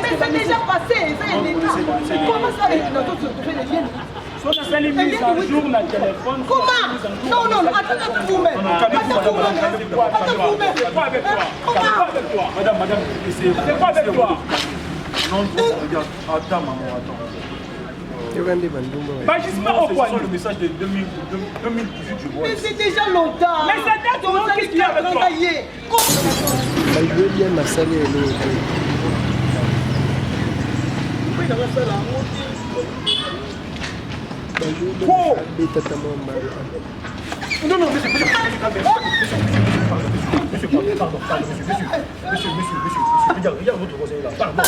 Mais c'est déjà passé, comment ça les autres se trouver les liens? Comment? Non, non, attends vous-même. Madame, c'est pas avec toi. Non, regarde, attends maman, attends. Bah, le message de 2018, je vois. Mais c'est déjà longtemps. Mais ça date de longtemps qu'il y a travaillé. Non, non, monsieur, pardon, monsieur, regarde votre conseiller là, pardon.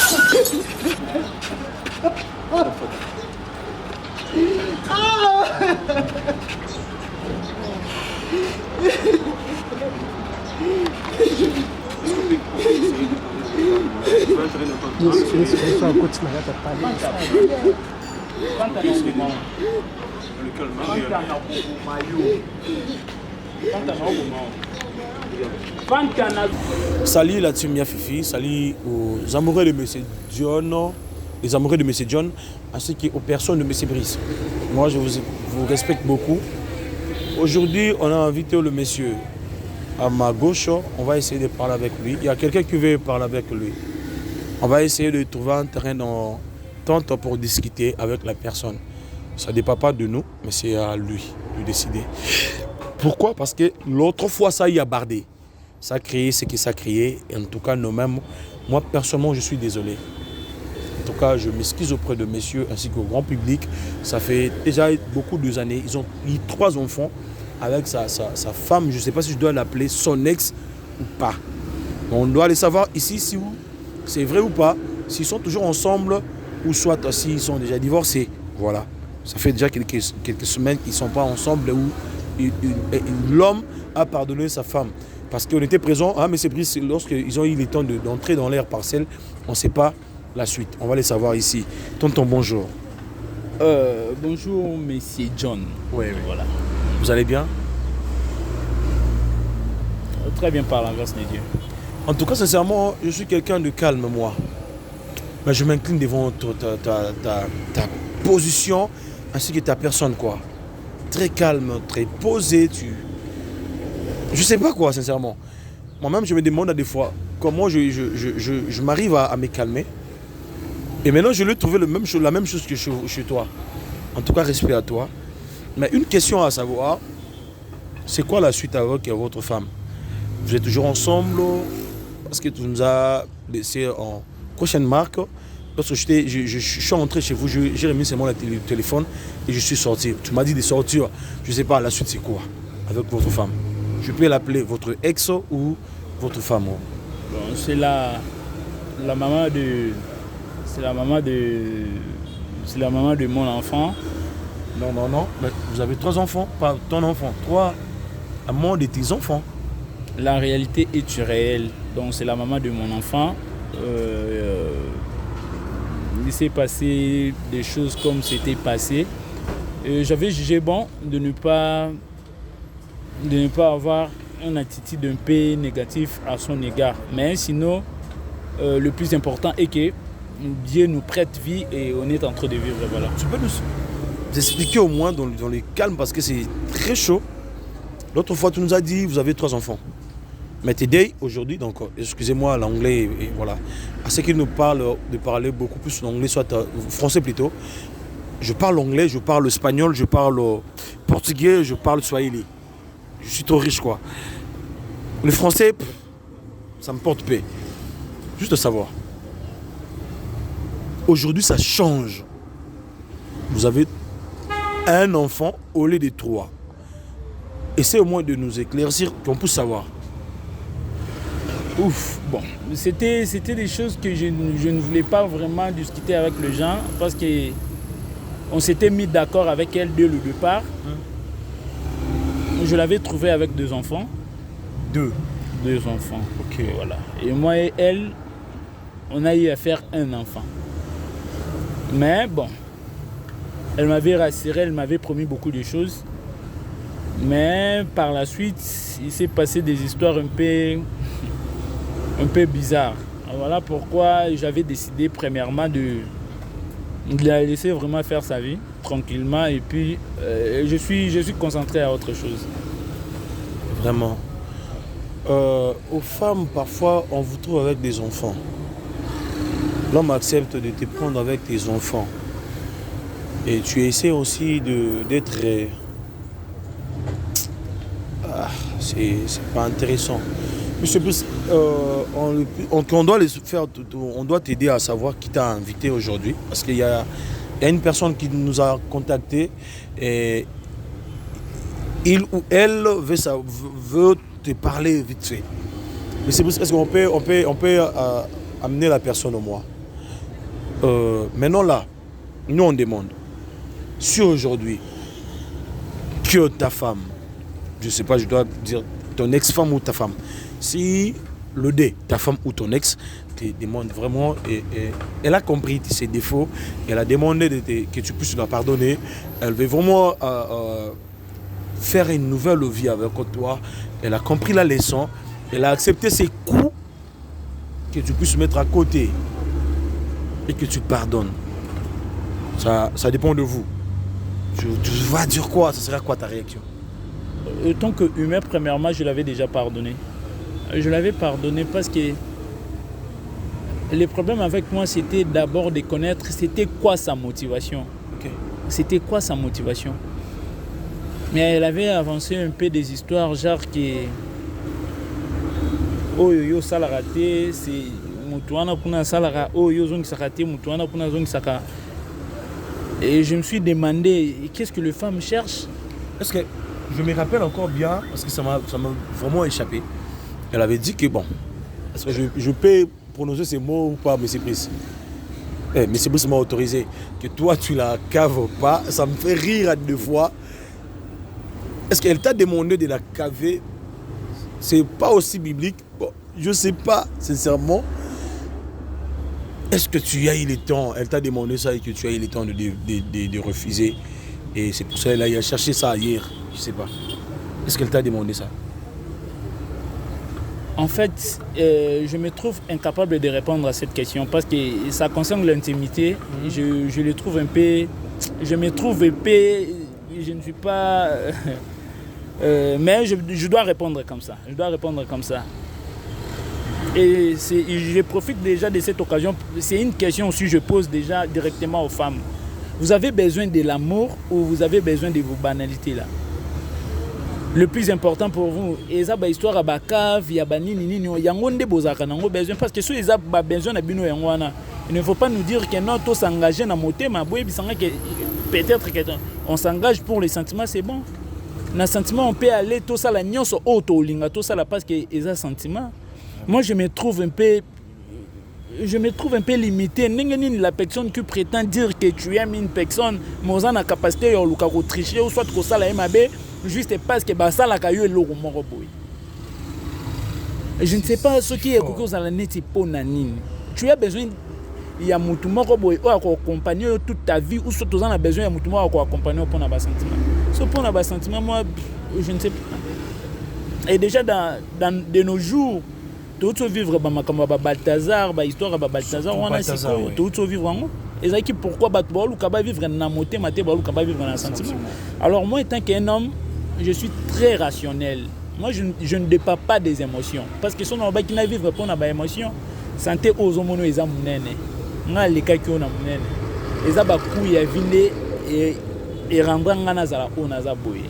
Salut la team Fifi, salut aux amoureux de M. John, les amoureux de M. John, ainsi qu'aux personnes de M. Brice. Moi, je vous respecte beaucoup. Aujourd'hui, on a invité le monsieur à ma gauche. On va essayer de parler avec lui. Il y a quelqu'un qui veut parler avec lui. On va essayer de trouver un terrain d'entente pour discuter avec la personne. Ça ne dépend pas de nous, mais c'est à lui de décider. Pourquoi? Parce que l'autre fois, ça y a bardé. Ça a créé ce que ça a créé. Et en tout cas, nous-mêmes, moi, personnellement, je suis désolé. En tout cas, je m'excuse auprès de messieurs ainsi qu'au grand public. Ça fait déjà beaucoup d'années. Ils ont eu 3 enfants avec sa femme. Je ne sais pas si je dois l'appeler son ex ou pas. On doit aller savoir ici si c'est vrai ou pas. S'ils sont toujours ensemble ou soit s'ils sont déjà divorcés. Voilà. Ça fait déjà quelques semaines qu'ils ne sont pas ensemble où l'homme a pardonné sa femme. Parce qu'on était présent, hein, M. Brice, lorsqu'ils ont eu le temps d'entrer dans leur parcelle, on ne sait pas la suite. On va les savoir ici. Tonton, bonjour. Bonjour, Monsieur John. Oui, oui. Voilà. Vous allez bien? Très bien par la grâce de Dieu. En tout cas, sincèrement, je suis quelqu'un de calme, moi. Mais je m'incline devant ta position ainsi que ta personne, quoi. Très calme, très posé. Je sais pas quoi, sincèrement. Moi-même, je me demande à des fois comment je m'arrive à me calmer. Et maintenant, je lui trouver la même chose que chez toi. En tout cas, respect à toi. Mais une question à savoir, c'est quoi la suite avec votre femme? Vous êtes toujours ensemble? Parce que tu nous as laissé en prochaine marque. Lorsque je suis rentré chez vous, j'ai remis seulement le téléphone et je suis sorti. Tu m'as dit de sortir. Je ne sais pas, la suite c'est quoi avec votre femme? Je peux l'appeler votre ex ou votre femme? Bon, c'est la maman de... C'est la maman de mon enfant. Non. Mais vous avez 3 enfants, pas ton enfant. 3 amants de tes enfants. La réalité est réelle. Donc c'est la maman de mon enfant. Il s'est passé des choses comme c'était passé. J'avais jugé bon de ne pas avoir une attitude un peu négative à son égard. Mais sinon, le plus important est que Dieu nous prête vie et on est en train de vivre. Voilà. Tu peux nous expliquer au moins dans le calme parce que c'est très chaud. L'autre fois, tu nous as dit vous avez 3 enfants. Mais today, aujourd'hui, donc, excusez-moi l'anglais, et voilà. À ce qu'il nous parle de parler beaucoup plus l'anglais, soit français plutôt. Je parle anglais, je parle espagnol, je parle portugais, je parle swahili. Je suis trop riche, quoi. Le français, ça me porte paix. Juste savoir. Aujourd'hui, ça change. Vous avez un enfant au lieu de 3. Essayez au moins de nous éclaircir, qu'on puisse savoir. Ouf, bon, c'était des choses que je ne voulais pas vraiment discuter avec les gens parce qu'on s'était mis d'accord avec elle dès le départ. Je l'avais trouvée avec 2 enfants. 2 enfants. Ok. Voilà. Et moi et elle, on a eu à faire un enfant. Mais bon, elle m'avait rassuré, elle m'avait promis beaucoup de choses. Mais par la suite, il s'est passé des histoires un peu bizarres. Voilà pourquoi j'avais décidé premièrement de la laisser vraiment faire sa vie tranquillement et puis je suis concentré à autre chose. Vraiment. Aux femmes, parfois, on vous trouve avec des enfants. L'homme accepte de te prendre avec tes enfants. Et tu essaies aussi d'être... c'est pas intéressant. Monsieur Bruce, on doit on doit t'aider à savoir qui t'a invité aujourd'hui. Parce qu'il y a une personne qui nous a contactés et il ou elle veut te parler vite fait. Monsieur Bruce, est-ce qu'on peut amener la personne au moins? Maintenant là, nous on demande, si aujourd'hui, que ta femme, je ne sais pas, je dois dire ton ex-femme ou ta femme, si le dé, ta femme ou ton ex, te demande vraiment, et elle a compris ses défauts, elle a demandé que tu puisses la pardonner, elle veut vraiment faire une nouvelle vie avec toi, elle a compris la leçon, elle a accepté ses coups, que tu puisses mettre à côté et que tu pardonnes. Ça dépend de vous. Tu vas dire quoi? Ce sera quoi ta réaction? Tant que humain, premièrement, je l'avais déjà pardonné. Je l'avais pardonné parce que le problème avec moi, c'était d'abord de connaître c'était quoi sa motivation. Okay. C'était quoi sa motivation. Mais elle avait avancé un peu des histoires, genre que oh yo ça l'a raté, c'est mutuana kuna ça l'a oh yo zong ça raté, mutuana kuna zong ça. Et je me suis demandé qu'est-ce que les femmes cherchent. Est-ce que je me rappelle encore bien, parce que ça m'a vraiment échappé. Elle avait dit que bon, est-ce que je peux prononcer ces mots ou pas, M. Brice? M. Brice m'a autorisé. Que toi, tu la caves pas, ça me fait rire à deux fois. Est-ce qu'elle t'a demandé de la caver? C'est pas aussi biblique. Bon, je sais pas, sincèrement. Est-ce que tu as eu le temps? Elle t'a demandé ça et que tu as eu le temps de refuser. Et c'est pour ça qu'elle a cherché ça hier. Je sais pas. Est-ce qu'elle t'a demandé ça? En fait, je me trouve incapable de répondre à cette question parce que ça concerne l'intimité. Je le trouve un peu... Je me trouve un peu... Je ne suis pas... mais je dois répondre comme ça. Je dois répondre comme ça. Et je profite déjà de cette occasion. C'est une question aussi que je pose déjà directement aux femmes. Vous avez besoin de l'amour ou vous avez besoin de vos banalités là? Le plus important pour vous, et ça, histoire à Bakav, il y a Banini, il y a besoin parce que si ils ont besoin de bino yangwana, il ne faut pas nous dire que non, tout s'engager dans mon thème, peut-être qu'on s'engage pour les sentiments, c'est bon. Dans les sentiments, on peut aller tout ça, la nion sur auto linga, tout ça là parce que ils ont sentiment. Moi, je me trouve un peu limité. La personne qui prétend dire que tu aimes une personne, mais on a la capacité de tricher ou soit que ça la MAB, juste parce que ça la caillou est lourd. Je ne sais pas ce qui est coquille dans la net pour nanine. Tu as besoin il y a mutumo ko boy o accompagner toute ta vie ou surtout on a besoin de mutumo ko accompagner pour na sentiment. So pour na sentiment moi je ne sais pas. Et déjà de nos jours tout vivre comme Balthazar, histoire de Balthazar, on a tout vivre en haut. Et ça qui pourquoi Batouba vivre dans moté, Maté vivre dans un sentiment. Alors moi étant qu'un homme, je suis très rationnel. Moi je ne dépends pas des émotions parce que si on a qui na vivre pour na émotion, santé aux homono eza munene. Nga les cas qui on a munene. Eza ba ku ya vinde et rendre ngana zala on a boye.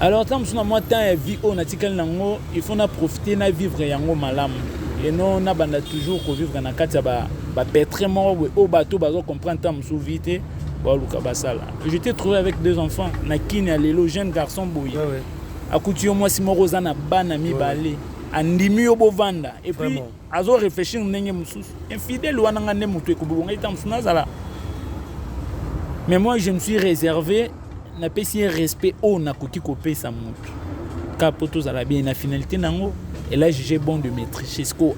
Alors, tant que moi, tant vie on a il faut profiter de vivre yango malam. Et non, on a toujours vivre dans la carte pétrément au bateau, comprendre tant que vite. J'étais trouvé avec 2 enfants, Nakine et Lélo, jeune garçon bouillé. À couture moi si morosa na banami balé, andimi obo vanda. Et puis, azo réfléchir n'engé moussous. Infidèle ou anangane moutou ekubonga itam sunazala. Mais moi, je me suis réservé. Na pesi respect au na koki kopé sa mutu kapoto za la bien na finalité nango et là j'ai bon de mettre jusqu'au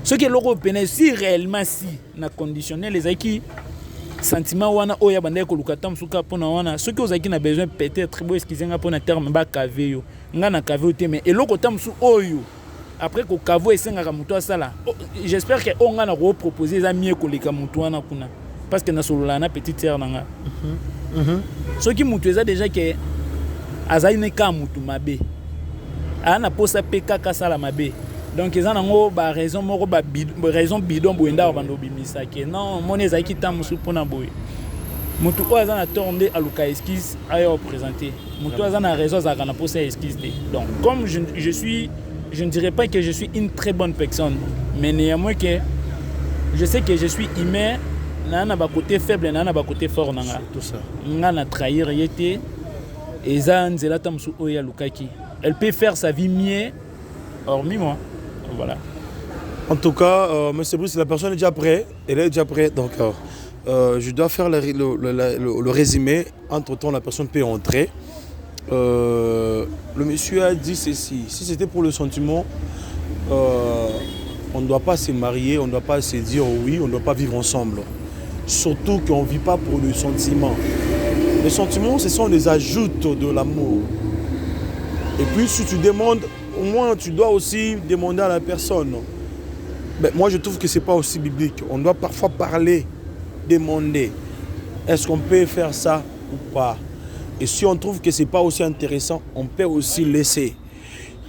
ce que l'Europe si réellement si na conditionnel les acquis sentiment wana oya banda ko lukata musuka pona wana ceux qui ozaki na besoin peut-être bo excuser pona terme ba kaveyo nga na kaveyo te mais eloko tamsu oyo après ko kavo esengaka mutu asala j'espère que on nga na ko proposer za mieux ko leka mutu wana kuna parce que na solola na petite sœur nanga ceux qui mutu eza déjà que azali ne ka mutu mabe ana posa peka kasala mabe. Donc ils ont ba raison moko ba raison bidon boenda bando bimisa ke non moni za kita musu pona boy mutu ko azana tourner à luka esquisse ayo présenter mutu azana raison za kana posa esquisse. Donc comme je ne dirais pas que je suis une très bonne personne, mais néanmoins que je sais que je suis humain, na ba côté faible na ba côté fort nanga tout ça nga na trahir yete eza nzela tamsu oya lukaki. Elle peut faire sa vie mieux hormis moi. Voilà. En tout cas, Monsieur Bruce, la personne est déjà prête. Elle est déjà prête. Donc, je dois faire le résumé. Entre-temps, la personne peut entrer. Le monsieur a dit ceci. Si c'était pour le sentiment, on ne doit pas se marier, on ne doit pas se dire oui, on ne doit pas vivre ensemble. Surtout qu'on ne vit pas pour le sentiment. Les sentiments, ce sont des ajouts de l'amour. Et puis, si tu demandes, au moins, tu dois aussi demander à la personne. Mais moi, je trouve que ce n'est pas aussi biblique. On doit parfois parler, demander. Est-ce qu'on peut faire ça ou pas? Et si on trouve que ce n'est pas aussi intéressant, on peut aussi laisser.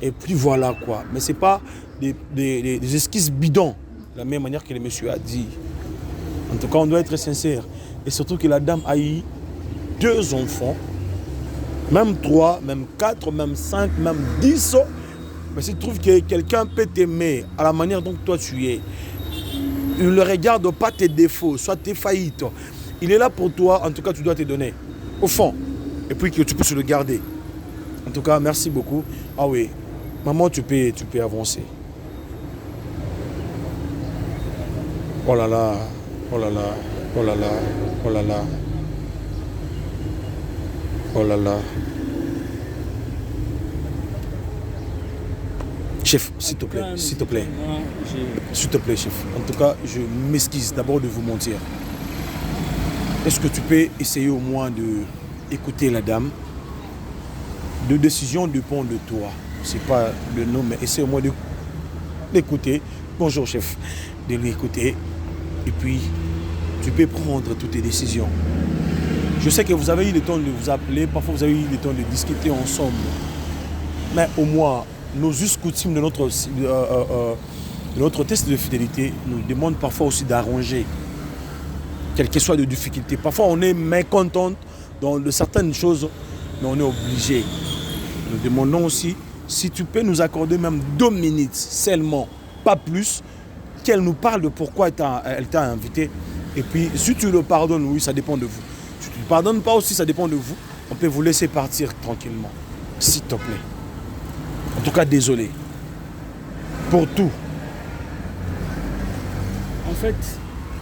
Et puis voilà quoi. Mais ce n'est pas des esquisses bidons, de la même manière que le monsieur a dit. En tout cas, on doit être sincère. Et surtout que la dame a eu 2 enfants, même 3, même 4, même 5, même 10. Mais s'il trouve que quelqu'un peut t'aimer à la manière dont toi tu es, il ne regarde pas tes défauts, soit tes faillites. Il est là pour toi, en tout cas tu dois te donner, au fond, et puis que tu puisses le garder. En tout cas, merci beaucoup. Ah oui, maman, tu peux avancer. Oh là là, oh là là, oh là là, oh là là, oh là là. Chef, s'il te plaît, s'il te plaît. S'il te plaît, chef. En tout cas, je m'excuse d'abord de vous mentir. Est-ce que tu peux essayer au moins d'écouter la dame? De décision dépend de toi. C'est pas le nom, mais essaie au moins d'écouter. Bonjour, chef. De l'écouter. Et puis, tu peux prendre toutes tes décisions. Je sais que vous avez eu le temps de vous appeler. Parfois, vous avez eu le temps de discuter ensemble. Mais au moins, nos us coutumes de notre test de fidélité nous demandent parfois aussi d'arranger, quelles que soient les difficultés. Parfois on est mécontent de certaines choses, mais on est obligé. Nous demandons aussi si tu peux nous accorder même 2 minutes seulement, pas plus, qu'elle nous parle de pourquoi elle t'a invité. Et puis si tu le pardonnes, oui, ça dépend de vous. Si tu ne le pardonnes pas aussi, ça dépend de vous. On peut vous laisser partir tranquillement, s'il te plaît. En tout cas, désolé pour tout. En fait,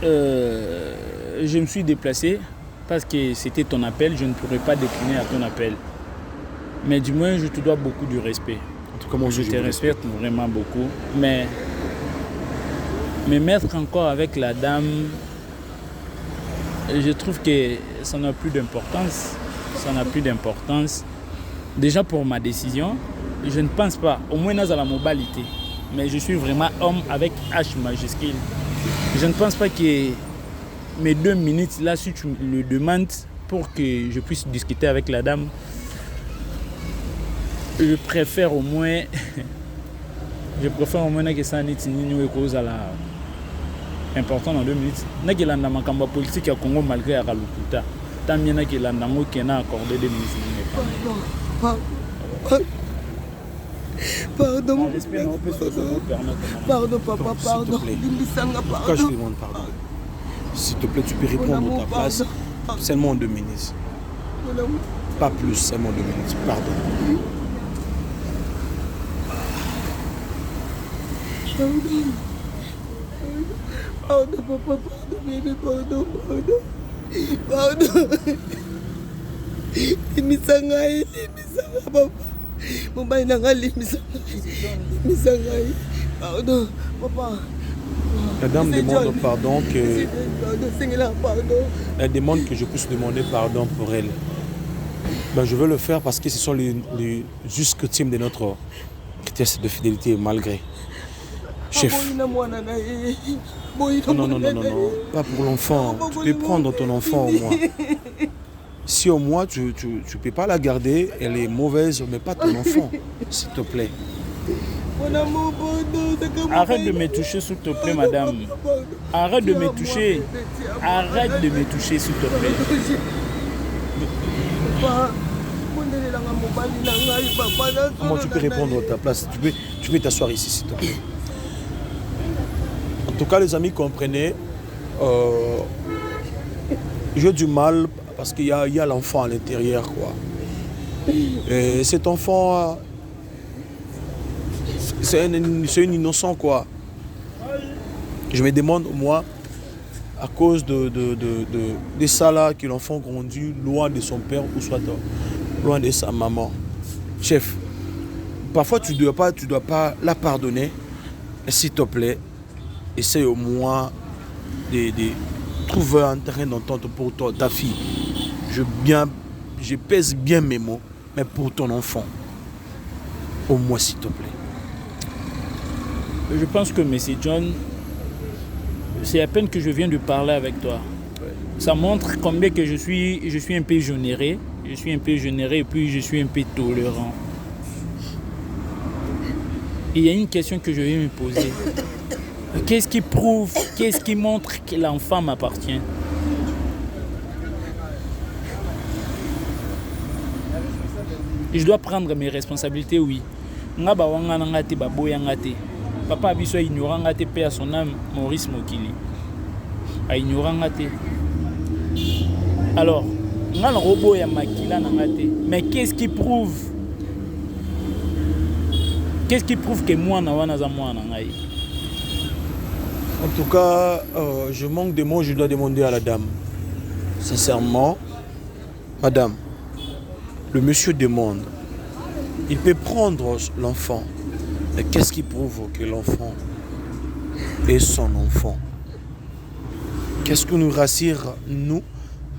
je me suis déplacé parce que c'était ton appel. Je ne pourrais pas décliner à ton appel. Mais du moins, je te dois beaucoup de respect. En tout cas, moi, je te respecte vraiment beaucoup. Mais mettre encore avec la dame, je trouve que ça n'a plus d'importance. Ça n'a plus d'importance. Déjà pour ma décision, je ne pense pas, au moins dans la mobilité, mais je suis vraiment homme avec H majuscule. Je ne pense pas que mes 2 minutes, là, si tu le demandes pour que je puisse discuter avec la dame, je préfère au moins que ça n'ait une cause à la important dans 2 minutes. Je ne sais pas si la politique au Congo malgré la Lukuta. Tant mieux que la Namo qui a accordé 2 minutes. Pardon. Pardon, papa, pardon. Pourquoi je te demande pardon? S'il te plaît, tu peux répondre à ta place. Seulement en 2 minutes. Pas plus, seulement 2 minutes. Pardon. Pardon, papa, pardon, bébé, pardon, pardon. Pardon. Limisangai, papa. Mobile nanga limisangai. Pardon, papa. La dame demande pardon que... Pardon. Elle demande que je puisse demander pardon pour elle. Ben, je veux le faire parce que ce sont les justes coutumes de notre test de fidélité malgré. Chef. Non, pas pour l'enfant. Tu peux prendre ton enfant au moins. Si au moins tu ne peux pas la garder, elle est mauvaise, mais pas ton enfant, s'il te plaît. Arrête de me toucher, s'il te plaît, madame. Arrête de me toucher. Arrête de me toucher, s'il te plaît. Comment tu peux répondre à ta place? Tu peux t'asseoir ici, s'il te plaît. En tout cas, les amis, comprenez. J'ai du mal parce qu'il y a l'enfant à l'intérieur, quoi. Et cet enfant, c'est un innocent, quoi. Je me demande, moi, à cause de ça là, que l'enfant grandit loin de son père ou soit loin de sa maman. Chef, parfois tu dois pas la pardonner. S'il te plaît, essaye au moins de trouver un terrain d'entente pour ta fille. Je pèse bien mes mots, mais pour ton enfant, au moins s'il te plaît. Je pense que M. John, c'est à peine que je viens de parler avec toi. Ouais. Ça montre combien que je suis un peu généré. Je suis un peu généré et puis je suis un peu tolérant. Il y a une question que je vais me poser. Qu'est-ce qui prouve, qu'est-ce qui montre que l'enfant m'appartient? Je dois prendre mes responsabilités, oui. Papa Abisso a ignorant paix à son âme, Maurice Mokili. A ignorant. Alors, mais qu'est-ce qui prouve que moi, en tout cas, je manque de mots, je dois demander à la dame. Sincèrement, madame, le monsieur demande, il peut prendre l'enfant, mais qu'est-ce qui prouve que l'enfant est son enfant? Qu'est-ce qui nous rassure, nous?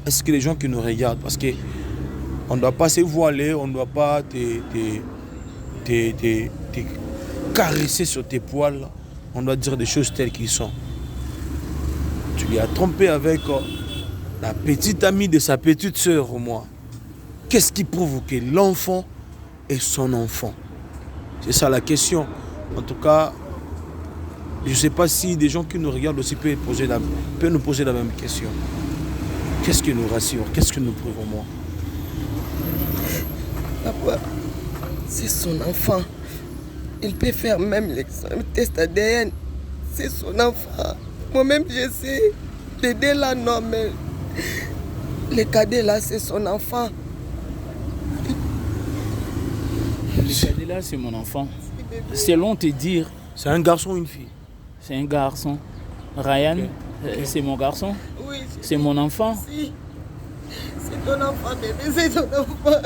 Est-ce que les gens qui nous regardent, parce qu'on ne doit pas se voiler, on ne doit pas te caresser sur tes poils, on doit dire des choses telles qu'elles sont. Tu lui as trompé avec la petite amie de sa petite sœur au moins. Qu'est-ce qui prouve que l'enfant est son enfant? C'est ça la question. En tout cas, je ne sais pas si des gens qui nous regardent aussi peuvent nous poser la même question. Qu'est-ce qui nous rassure? Qu'est-ce qui nous prouve au moins? Papa, c'est son enfant. Il peut faire même le test ADN. C'est son enfant. Moi-même, je sais. Les deux là, non, mais le cadet là, c'est son enfant. Le cadet là, c'est mon enfant. Selon te dire. C'est un garçon ou une fille? C'est un garçon. Ryan, okay. C'est mon garçon. Oui. C'est mon enfant. Si. C'est ton enfant, bébé, c'est ton enfant.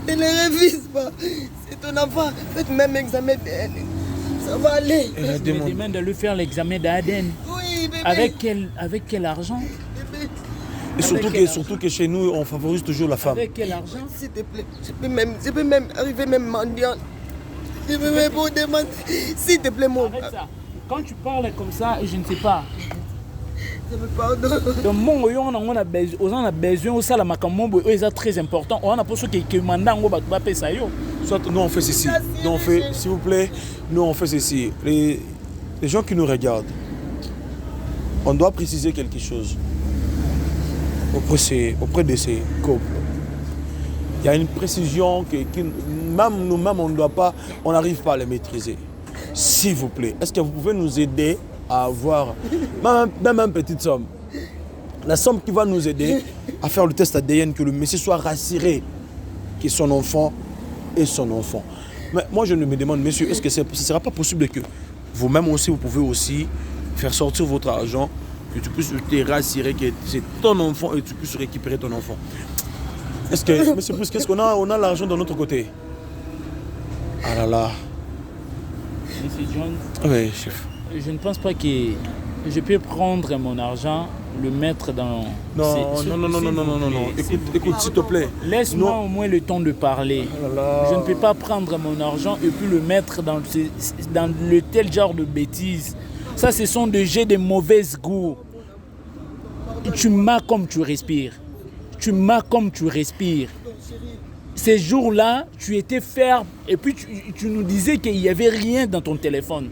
Ne le refuse pas. C'est ton enfant. Faites même examen d'ADN. Ça va aller. Je me demande de lui faire l'examen d'ADN. Oui, bébé. Avec quel argent? Bébé. Et surtout que chez nous, on favorise toujours la femme. Avec quel argent? S'il te plaît, je peux même arriver même mendiant. Je peux même vous demander. S'il te plaît, mon... Arrête ça. Quand tu parles comme ça, je ne sais pas. Je me pardonne. Donc, on a besoin de ça, la macambo, c'est très important. On a pour ceux qui demandent, on va payer ça. Soit nous on fait ceci. Nous on fait, s'il vous plaît, nous on fait ceci. Les gens qui nous regardent, on doit préciser quelque chose auprès de ces couples. Il y a une précision que même nous-mêmes on n'arrive pas à les maîtriser. S'il vous plaît, est-ce que vous pouvez nous aider à avoir même une petite somme? La somme qui va nous aider à faire le test ADN, que le monsieur soit rassuré que son enfant est son enfant. Mais moi je me demande, monsieur, est-ce que ce ne sera pas possible que vous-même aussi, vous pouvez aussi faire sortir votre argent, que tu puisses te rassurer que c'est ton enfant et tu puisses récupérer ton enfant? Est-ce que, monsieur Plus, qu'est-ce qu'on a? On a l'argent de notre côté. Ah là là. Monsieur John, Oui, chef. je ne pense pas que je peux prendre mon argent, le mettre dans... Non. Écoute, s'il te plaît. Laisse-moi au moins le temps de parler. Je ne peux pas prendre mon argent et puis le mettre dans le tel genre de bêtises. Ça, ce sont des jets de mauvais goût. Tu m'as comme tu respires. Tu m'as comme tu respires. Ces jours-là, tu étais ferme et puis tu nous disais qu'il n'y avait rien dans ton téléphone.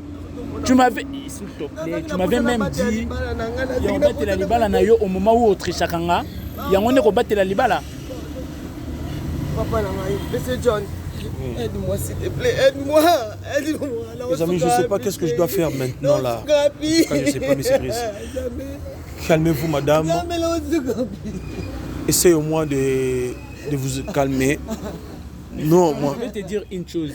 Tu m'avais, s'il te plaît, tu m'avais même dit il y a battu la libala na yo au moment où Autriche kanga, il y a on est battu la libala. Papa Monsieur John, aide-moi s'il te plaît, aide-moi. Les amis, je ne sais pas qu'est-ce que je dois faire maintenant là. Quand je ne sais pas, mais c'est Brice. Calmez-vous, madame. Essayez au moins de vous calmer. Non, moi. Je vais te dire une chose.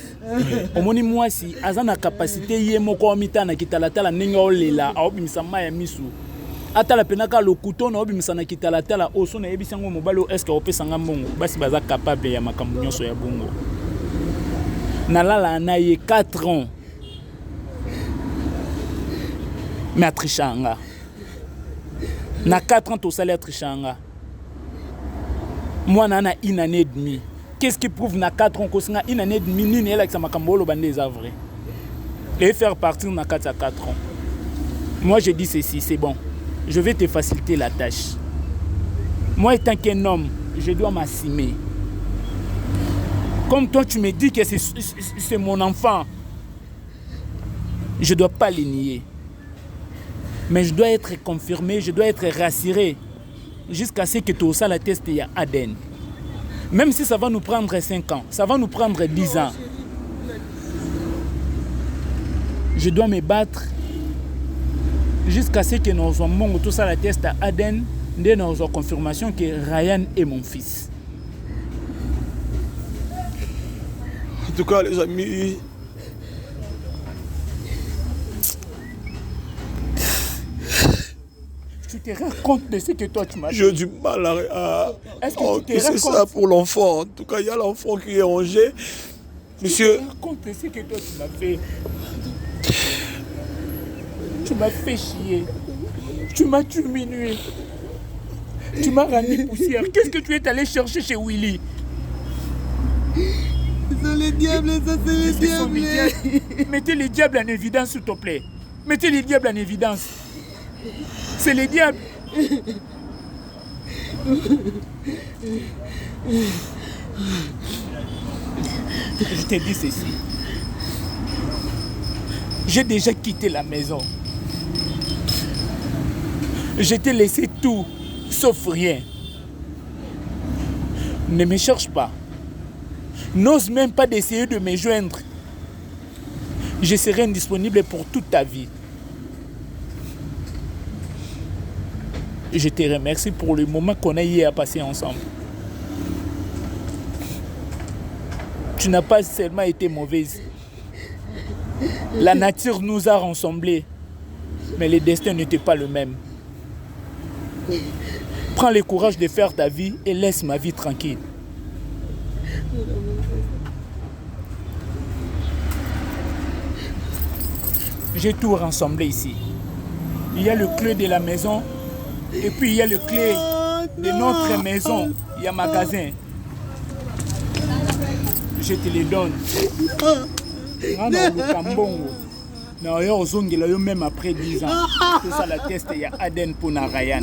Au moins, moi, si Azana capacité, il y a mon comité qui t'a la tala n'engolela, a obimisa maya misu. Ata la penaka le couteau na obimisa na kita la tala oso na ebisango mobalo est-ce que opesanga mbongo basi baza capable ya makambo nyonso ya bongo. Nalala na ye 4 ans. Mais atrishanga. Na 4 ans to salaire atrishanga. Moi nana une année et demie. Qu'est-ce qui prouve na 4 ans que une année et demie ni elle avec sa makambolo bande des vrai. Et faire partir na 4 ans. Moi je dis ceci, c'est bon. Je vais te faciliter la tâche. Moi étant qu'un homme, je dois m'assumer. Comme toi tu me dis que c'est mon enfant, je ne dois pas le nier. Mais je dois être confirmé, je dois être rassuré jusqu'à ce que tu aies la test à Aden. Même si ça va nous prendre 5 ans, ça va nous prendre 10 ans. Je dois me battre jusqu'à ce que nous ayons tout ça la test à Aden, nous avons confirmation que Ryan est mon fils. En tout cas, les amis, tu te rends compte de ce que toi tu m'as fait? j'ai du mal à Est-ce que tu te rends c'est compte? ça pour l'enfant. En tout cas, il y a l'enfant qui est rangé. Monsieur, Tu te rends compte de ce que toi tu m'as fait? Tu m'as fait chier. Tu m'as diminué. Tu m'as rendu poussière. Qu'est-ce que tu es allé chercher chez Willy? C'est les diables, ça c'est les diables. Mettez les diables en évidence, s'il te plaît. Mettez les diables en évidence. C'est les diables. Je te dis ceci. J'ai déjà quitté la maison. Je t'ai laissé tout, sauf rien. Ne me cherche pas. N'ose même pas d'essayer de me joindre. Je serai indisponible pour toute ta vie. Je te remercie pour le moment qu'on a eu à passer ensemble. Tu n'as pas seulement été mauvaise. La nature nous a rassemblés, mais le destin n'était pas le même. Prends le courage de faire ta vie et laisse ma vie tranquille. J'ai tout rassemblé ici. Il y a le clé de la maison et puis il y a le clé de notre maison. Il y a un magasin. Je te les donne. Même après 10 ans. C'est ça la test, il y a Aden pour Ryan.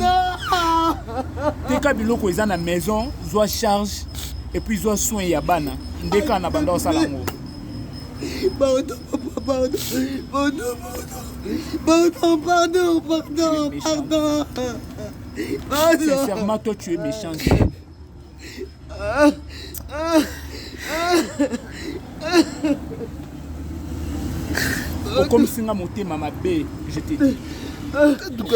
Dès que biloko est dans la maison, soit charge et puis soit soin yabana. Dès qu'on abandonne ça l'amour. Pardon. Sincèrement, toi tu es méchant. Comme si on a monté ma bé, je te dis.